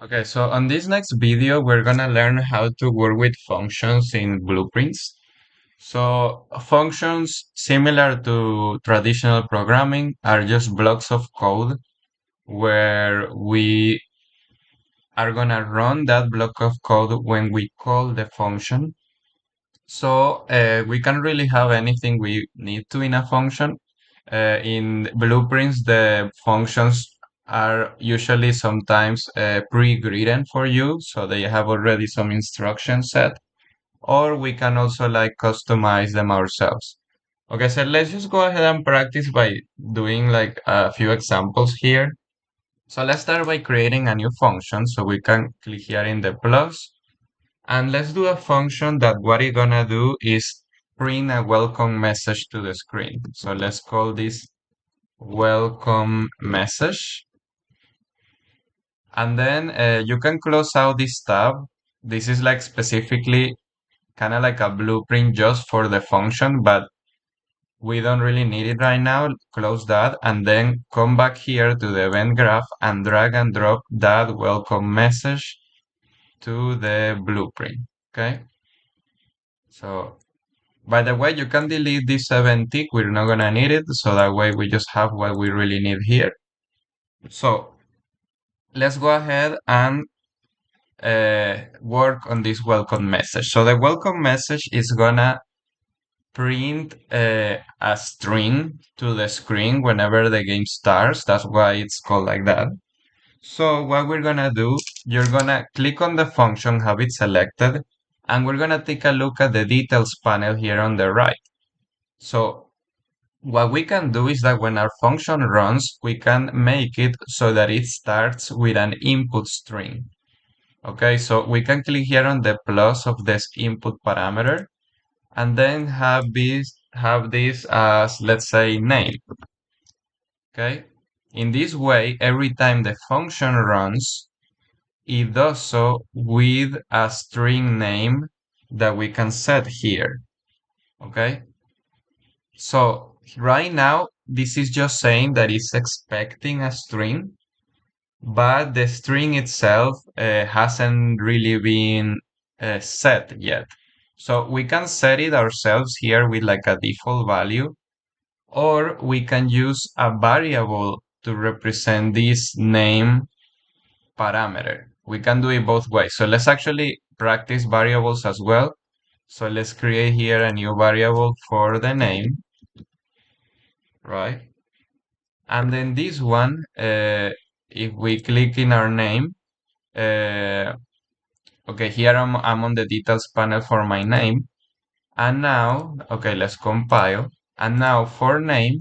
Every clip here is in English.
Okay, so on this next video, we're gonna learn how to work with functions in Blueprints. So functions, similar to traditional programming, are just blocks of code where we are gonna run that block of code when we call the function. So we can really have anything we need to in a function. In Blueprints, the functions are usually sometimes pre-written for you, so they have already some instructions set, or we can also like customize them ourselves. Okay, so let's just go ahead and practice by doing like a few examples here. So let's start by creating a new function. So we can click here in the plus, and let's do a function that what it's gonna do is print a welcome message to the screen. So let's call this welcome message. And then you can close out this tab. This is like specifically kind of like a blueprint just for the function, but we don't really need it right now. Close that and then come back here to the event graph and drag and drop that welcome message to the blueprint. Okay. So by the way, you can delete this event tick. We're not gonna need it. So that way we just have what we really need here. So let's go ahead and work on this welcome message. So the welcome message is gonna print a string to the screen whenever the game starts. That's why it's called like that. So what we're gonna do, you're gonna click on the function, have it selected, and we're gonna take a look at the details panel here on the right. So what we can do is that when our function runs, we can make it so that it starts with an input string. Okay, so we can click here on the plus of this input parameter and then have this as, let's say, name. Okay, in this way, every time the function runs, it does so with a string name that we can set here. Okay, so right now, this is just saying that it's expecting a string, but the string itself hasn't really been set yet. So we can set it ourselves here with like a default value, or we can use a variable to represent this name parameter. We can do it both ways. So let's actually practice variables as well. So let's create here a new variable for the name, right? And then this one, if we click in our name, uh, okay, here I'm on the details panel for my name. And now, okay, let's compile. And now for name,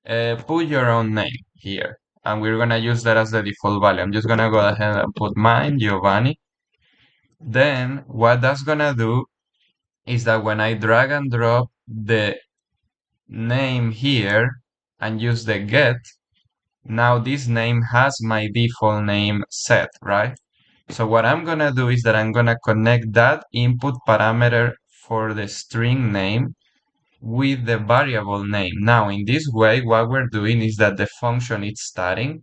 put your own name here. And we're gonna use that as the default value. I'm just gonna go ahead and put mine, Giovanni. Then what that's gonna do is that when I drag and drop the name here and use the get, now this name has my default name set, right? So what I'm gonna do is that I'm gonna connect that input parameter for the string name with the variable name. Now, in this way, what we're doing is that the function is starting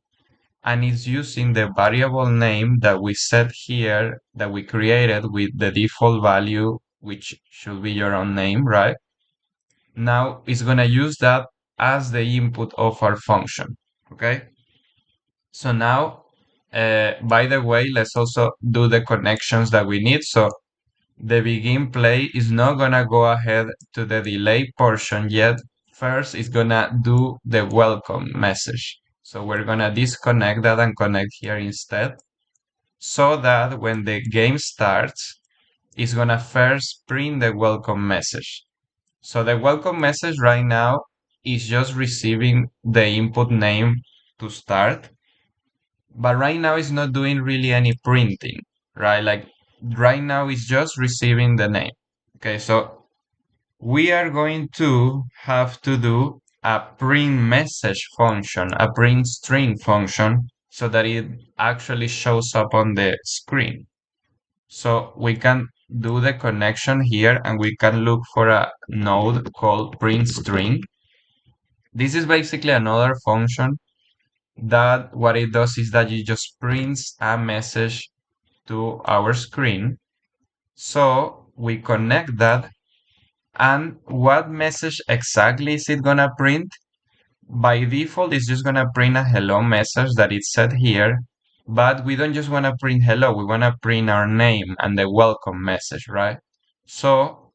and it's using the variable name that we set here, that we created with the default value, which should be your own name, right? Now it's gonna use that as the input of our function, okay? So now, by the way, let's also do the connections that we need. So the begin play is not gonna go ahead to the delay portion yet. First, it's gonna do the welcome message. So we're gonna disconnect that and connect here instead, so that when the game starts, it's gonna first print the welcome message. So the welcome message right now is just receiving the input name to start, but right now it's not doing really any printing, right? Like right now it's just receiving the name. Okay, so we are going to have to do a print message function, a print string function, so that it actually shows up on the screen. So we can do the connection here and we can look for a node called print string. This is basically another function that what it does is that it just prints a message to our screen. So we connect that, and what message exactly is it gonna print? By default, it's just gonna print a hello message that it's set here, but we don't just wanna print hello, we wanna print our name and the welcome message, right? So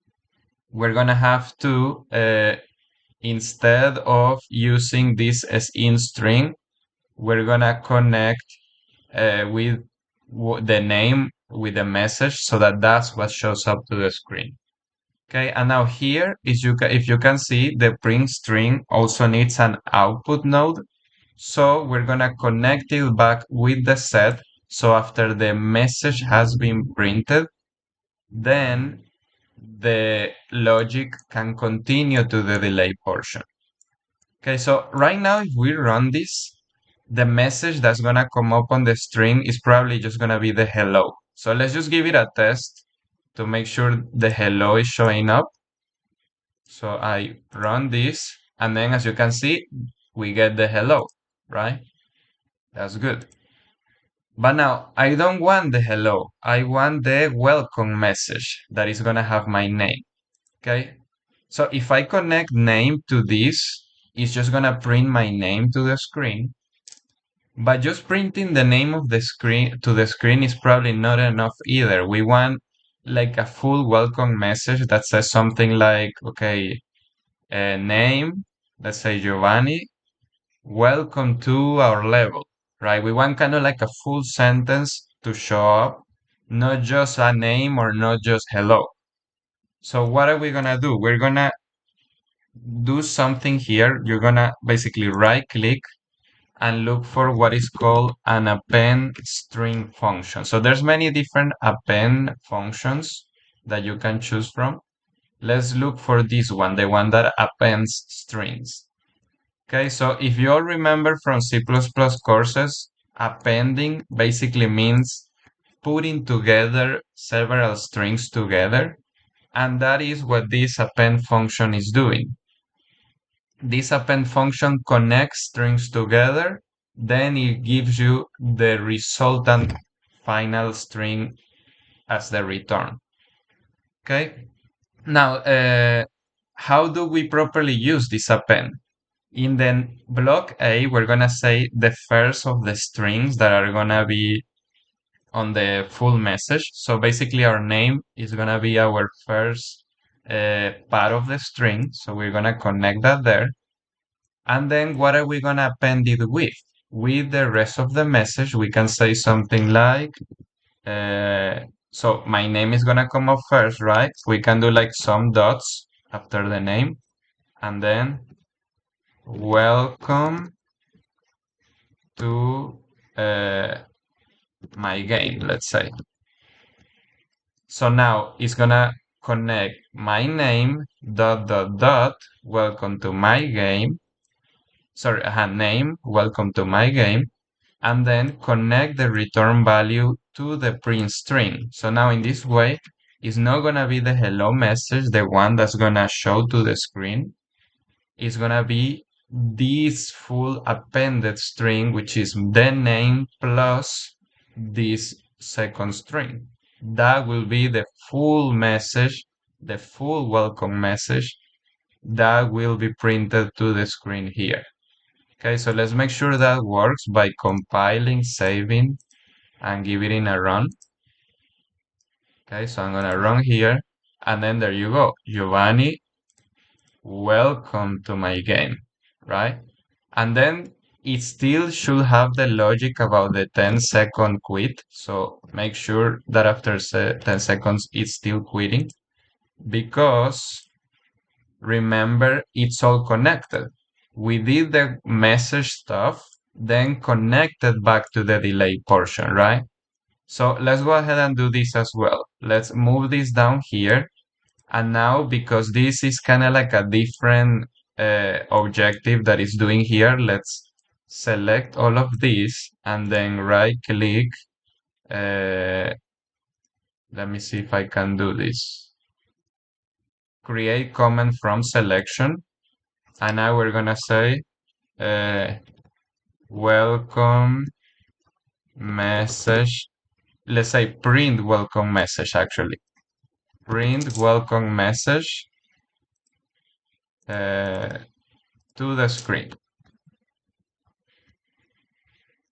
we're gonna have to, instead of using this as in string, we're gonna connect with the name with the message so that that's what shows up to the screen. Okay, and now here is if you can see, the print string also needs an output node. So we're gonna connect it back with the set. So after the message has been printed, then the logic can continue to the delay portion. Okay, so right now if we run this, the message that's gonna come up on the string is probably just gonna be the hello. So let's just give it a test to make sure the hello is showing up. So I run this, and then as you can see, we get the hello, right? That's good. But now I don't want the hello. I want the welcome message that is gonna have my name. Okay? So if I connect name to this, it's just gonna print my name to the screen. But just printing the name of the screen to the screen is probably not enough either. We want like a full welcome message that says something like, okay, name, let's say Giovanni, welcome to our level, right? We want kind of like a full sentence to show up, not just a name or not just hello. So what are we gonna do? We're gonna do something here. You're gonna basically right click and look for what is called an append string function. So there's many different append functions that you can choose from. Let's look for this one, the one that appends strings. Okay, so if you all remember from C++ courses, appending basically means putting together several strings together, and that is what this append function is doing. This append function connects strings together, then it gives you the resultant final string as the return. Okay, now how do we properly use this append? In the block A, we're gonna say the first of the strings that are gonna be on the full message. So basically our name is gonna be our first part of the string. So we're gonna connect that there. And then what are we gonna append it with? With the rest of the message, we can say something like, so my name is gonna come up first, right? We can do like some dots after the name, and then welcome to my game, let's say. So now it's gonna connect my name dot dot dot welcome to my game. Sorry, name welcome to my game, and then connect the return value to the print string. So now in this way, it's not gonna be the hello message, the one that's gonna show to the screen. It's gonna be this full appended string, which is the name plus this second string. That will be the full message, the full welcome message that will be printed to the screen here. Okay, so let's make sure that works by compiling, saving, and giving it a run. Okay, so I'm gonna run here, and then there you go. Giovanni, welcome to my game, right? And then it still should have the logic about the 10-second quit. So make sure that after 10 seconds it's still quitting, because remember it's all connected. We did the message stuff, then connected back to the delay portion, right? So let's go ahead and do this as well. Let's move this down here. And now, because this is kind of like a different objective that it's doing here, let's select all of these and then right click. Let me see if I can do this. Create comment from selection. And now we're gonna say welcome message. Let's say print welcome message actually. Print welcome message uh, to the screen.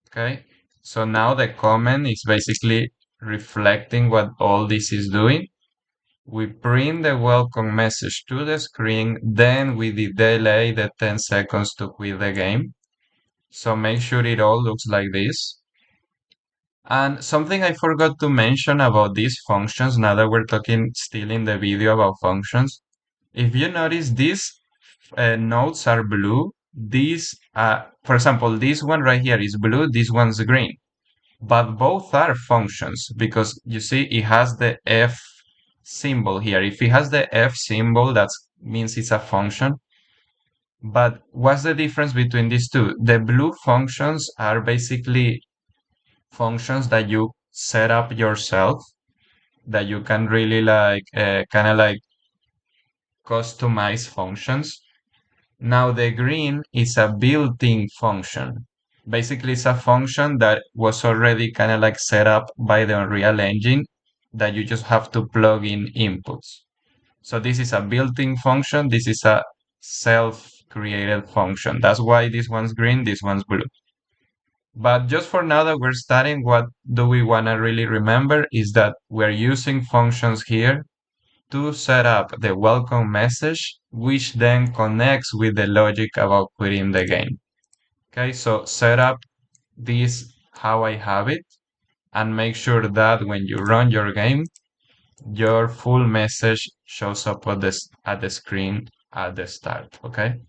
Okay, so now the comment is basically reflecting what all this is doing. We print the welcome message to the screen, then we delay the 10 seconds to quit the game. So make sure it all looks like this. And something I forgot to mention about these functions, now that we're talking still in the video about functions, if you notice these nodes are blue, these, for example, this one right here is blue, this one's green. But both are functions because you see it has the F symbol here. If it has the F symbol, that means it's a function. But what's the difference between these two? The blue functions are basically functions that you set up yourself, that you can really like kind of like customize functions. Now the green is a built-in function. Basically, it's a function that was already kind of like set up by the Unreal Engine that you just have to plug in inputs. So this is a built-in function. This is a self-created function. That's why this one's green, this one's blue. But just for now that we're starting, what do we want to really remember is that we're using functions here to set up the welcome message, which then connects with the logic about quitting the game. Okay, so set up this how I have it and make sure that when you run your game, your full message shows up at the screen at the start. Okay,